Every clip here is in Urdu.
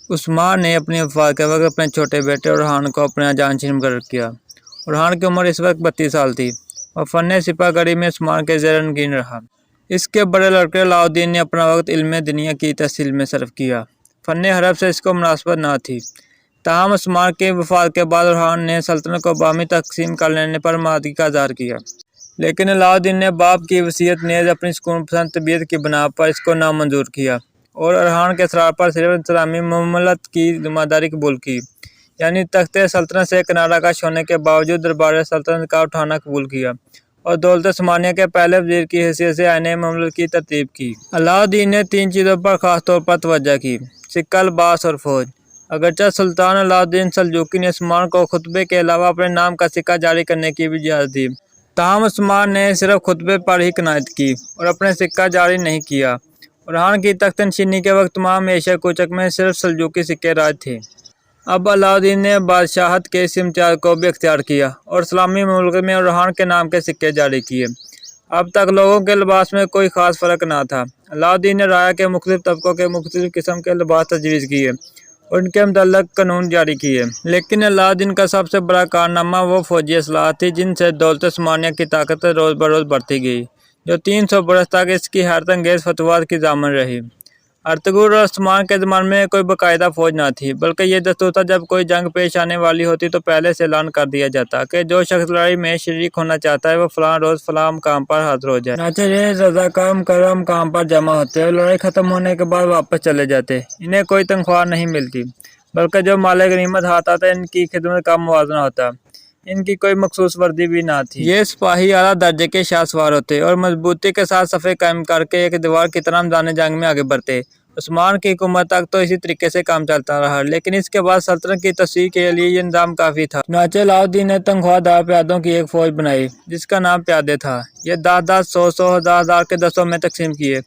عثمان نے اپنی وفات کے وقت اپنے چھوٹے بیٹے اورحان کو اپنا جانشین مقرر کیا۔ اورحان کی عمر اس وقت 32 سال تھی اور فن سپاہ گری میں عثمان کے زیر نگین رہا۔ اس کے بڑے لڑکے علاؤالدین نے اپنا وقت علم دنیا کی تحصیل میں صرف کیا۔ فن حرب سے اس کو مناسبت نہ تھی، تاہم عثمان کی وفات کے بعد اورحان نے سلطنت کو باہمی تقسیم کر لینے پر آمادگی کا اظہار کیا، لیکن علاؤالدین نے باپ کی وصیت نیز اپنی سکون پسند طبیعت کی بنا پر اس کو نامنظور کیا اور اورحان کے اصرار پر صرف انتظامی مملت کی ذمہ داری قبول کی، یعنی تخت سلطنت سے کنارہ کش ہونے کے باوجود دربار سلطنت کا اٹھانا قبول کیا اور دولت عثمانیہ کے پہلے وزیر کی حیثیت سے آئین مملکت کی ترتیب کی۔ علاؤالدین نے 3 چیزوں پر خاص طور پر توجہ کی: سکہ، لباس اور فوج۔ اگرچہ سلطان علاؤالدین سلجوقی نے عثمان کو خطبے کے علاوہ اپنے نام کا سکہ جاری کرنے کی بھی اجازت دی، تاہم عثمان نے صرف خطبے پر ہی قناعت کی اور اپنے سکہ جاری نہیں کیا۔ اورحان کی تخت نشینی کے وقت تمام ایشیا کوچک میں صرف سلجوقی سکے راج تھے۔ اب علاؤالدین نے بادشاہت کے اس امتیاز کو بھی اختیار کیا اور اسلامی مملکت میں اورحان کے نام کے سکے جاری کیے۔ اب تک لوگوں کے لباس میں کوئی خاص فرق نہ تھا۔ علاؤالدین نے رعایا کے مختلف طبقوں کے مختلف قسم کے لباس تجویز کیے اور ان کے متعلق قانون جاری کیے، لیکن علاؤالدین کا سب سے بڑا کارنامہ وہ فوجی اصلاحات تھی جن سے دولت عثمانیہ کی طاقت روز بروز بڑھتی گئی، جو 300 برس تک اس کی حیرت انگیز فتوحات کی ضامن رہی۔ ارطغرل اور عثمان کے زمانے میں کوئی باقاعدہ فوج نہ تھی، بلکہ یہ دستور تھا جب کوئی جنگ پیش آنے والی ہوتی تو پہلے سے اعلان کر دیا جاتا کہ جو شخص لڑائی میں شریک ہونا چاہتا ہے وہ فلاں روز فلاں مقام پر حاضر ہو جائے۔ چنانچہ یہ رضاکار مقررہ مقام پر جمع ہوتے اور لڑائی ختم ہونے کے بعد واپس چلے جاتے۔ انہیں کوئی تنخواہ نہیں ملتی، بلکہ جو مال غنیمت ہاتھ آتا ان کی خدمت کا موازنہ ہوتا۔ ان کی کوئی مخصوص وردی بھی نہ تھی۔ یہ سپاہی اعلیٰ درجے کے شاہ سوار ہوتے اور مضبوطی کے ساتھ صفیں قائم کر کے ایک دیوار کی طرح میدان جنگ میں آگے بڑھتے۔ عثمان کی حکومت تک تو اسی طریقے سے کام چلتا رہا، لیکن اس کے بعد سلطنت کی توسیع کے لیے یہ نظام کافی تھا۔ چنانچہ علاؤالدین نے تنخواہ دار پیادوں کی ایک فوج بنائی جس کا نام پیادے تھا۔ یہ 10,000، 100,000، 1,000 کے دستوں میں تقسیم کیے۔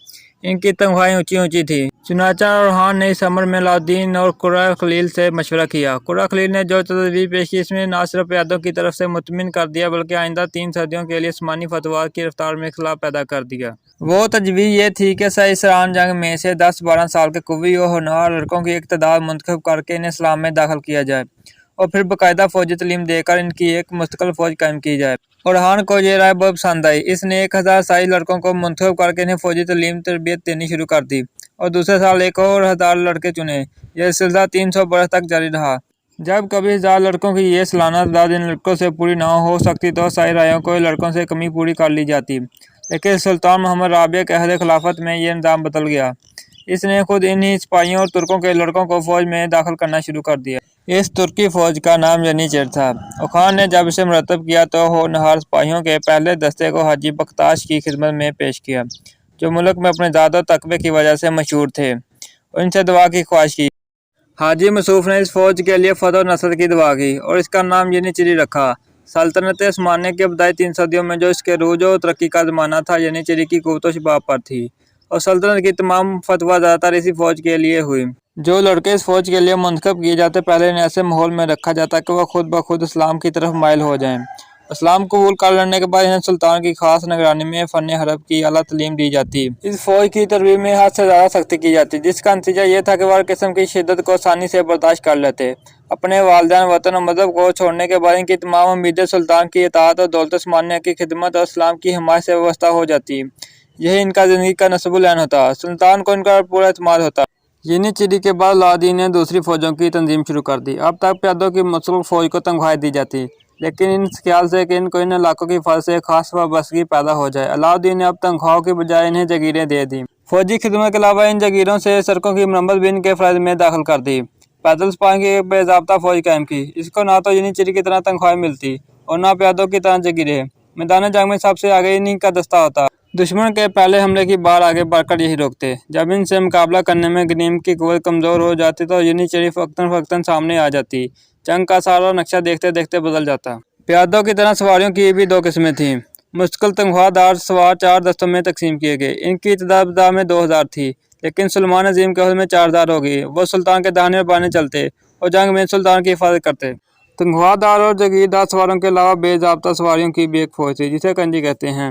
ان کی تنخواہیں اونچی اونچی تھیں۔ چنانچہ اورحان نے اس امر میں علاؤالدین اور قرۃ خلیل سے مشورہ کیا۔ قرۃ خلیل نے جو تجویز پیش کی اس میں نہ صرف پیادوں کی طرف سے مطمئن کر دیا بلکہ آئندہ 3 صدیوں کے لیے عثمانی فتوحات کی رفتار میں اختلاف پیدا کر دیا۔ وہ تجویز یہ تھی کہ صحیح سران جنگ میں سے 10-12 سال کے قوی و ہونہار لڑکوں کی ایک تعداد منتخب کر کے انہیں اسلام میں داخل کیا جائے اور پھر باقاعدہ فوجی تعلیم دے کر ان کی ایک مستقل فوج قائم کی جائے۔ اورحان کو یہ رائے بہت پسند آئی۔ اس نے 1,000 صحیح لڑکوں کو منتخب کر کے انہیں فوجی تعلیم تربیت دینی شروع کر دی اور دوسرے سال ایک اور 1,000 لڑکے چنے۔ یہ سلسلہ 300 برس تک جاری رہا۔ جب کبھی 1,000 لڑکوں کی یہ سالانہ تعداد ان لڑکوں سے پوری نہ ہو سکتی تو صحیح رائوں کو لڑکوں سے کمی پوری کر لی جاتی، لیکن سلطان محمد رابع کے عہد خلافت میں یہ نظام بدل گیا۔ اس نے خود انہی سپاہیوں اور ترکوں کے لڑکوں کو فوج میں داخل کرنا شروع کر دیا۔ اس ترکی فوج کا نام ینیچر تھا۔ اورخان نے جب اسے مرتب کیا تو ہونہار سپاہیوں کے پہلے دستے کو حاجی بختاش کی خدمت میں پیش کیا، جو ملک میں اپنے زاد و تقوی کی وجہ سے مشہور تھے، اور ان سے دعا کی خواہش کی۔ حاجی مصعوف نے اس فوج کے لیے فتح و نصرت کی دعا کی اور اس کا نام ینیچری رکھا۔ سلطنت عثمانیہ کی ابتدائی 3 صدیوں میں جو اس کے عروج و ترقی کا زمانہ تھا ینیچری کی قوت و شباب پر تھی، اور سلطنت کی تمام فتویٰ زیادہ تر اسی فوج کے لیے ہوئی۔ جو لڑکے اس فوج کے لیے منتخب کیے جاتے پہلے انہیں ایسے ماحول میں رکھا جاتا کہ وہ خود بخود اسلام کی طرف مائل ہو جائیں۔ اسلام قبول کر لینے کے بعد انہیں سلطان کی خاص نگرانی میں فن حرب کی اعلیٰ تعلیم دی جاتی۔ اس فوج کی تربیت میں حد سے زیادہ سختی کی جاتی، جس کا نتیجہ یہ تھا کہ وہ ہر قسم کی شدت کو آسانی سے برداشت کر لیتے۔ اپنے والدین، وطن اور مذہب کو چھوڑنے کے بعد ان کی تمام امیدیں سلطان کی اطاعت اور دولت عثمانیہ کی خدمت اور اسلام کی حمایت سے وابستہ ہو جاتی۔ یہی ان کا زندگی کا نصب العین ہوتا۔ سلطان کو ان کا پورا اعتماد ہوتا۔ ینیچری کے بعد علاؤالدین نے دوسری فوجوں کی تنظیم شروع کر دی۔ اب تک پیادوں کی مستقل فوج کو تنخواہیں دی جاتی، لیکن اس خیال سے کہ ان کو ان علاقوں کی حفاظت سے خاص وابستگی پیدا ہو جائے، علاؤالدین نے اب تنخواہوں کی بجائے انہیں جاگیریں دے دیں۔ فوجی خدمت کے علاوہ ان جاگیروں سے سڑکوں کی مرمت بھی ان کے فرائض میں داخل کر دی۔ پیدل سپاہیوں کی ایک بے ضابطہ فوج قائم کی۔ اس کو نہ تو ینیچری کی طرح تنخواہیں ملتی اور نہ پیادوں کی طرح جاگیریں۔ میدان جنگ میں سب سے آگے انہی کا دستہ ہوتا۔ دشمن کے پہلے حملے کی بار آگے بڑھ کر یہی روکتے۔ جب ان سے مقابلہ کرنے میں غنیمت کی قوت کمزور ہو جاتی تو ینیچری وقتاً فوقتاً سامنے آ جاتی۔ جنگ کا سارا نقشہ دیکھتے دیکھتے بدل جاتا۔ پیادوں کی طرح سواریوں کی بھی 2 قسمیں تھیں۔ مستقل تنخواہ دار سوار 4 دستوں میں تقسیم کیے گئے۔ ان کی تعداد ابتدا میں 2,000 تھی، لیکن سلمان عظیم کے عہد میں 4,000 ہو گئی۔ وہ سلطان کے داہنے اور بائیں چلتے اور جنگ میں سلطان کی حفاظت کرتے۔ تنخواہ دار اور جاگیردار سواروں کے علاوہ بے ضابطہ سواریوں کی بھی ایک فوج تھی جسے کنجی کہتے ہیں۔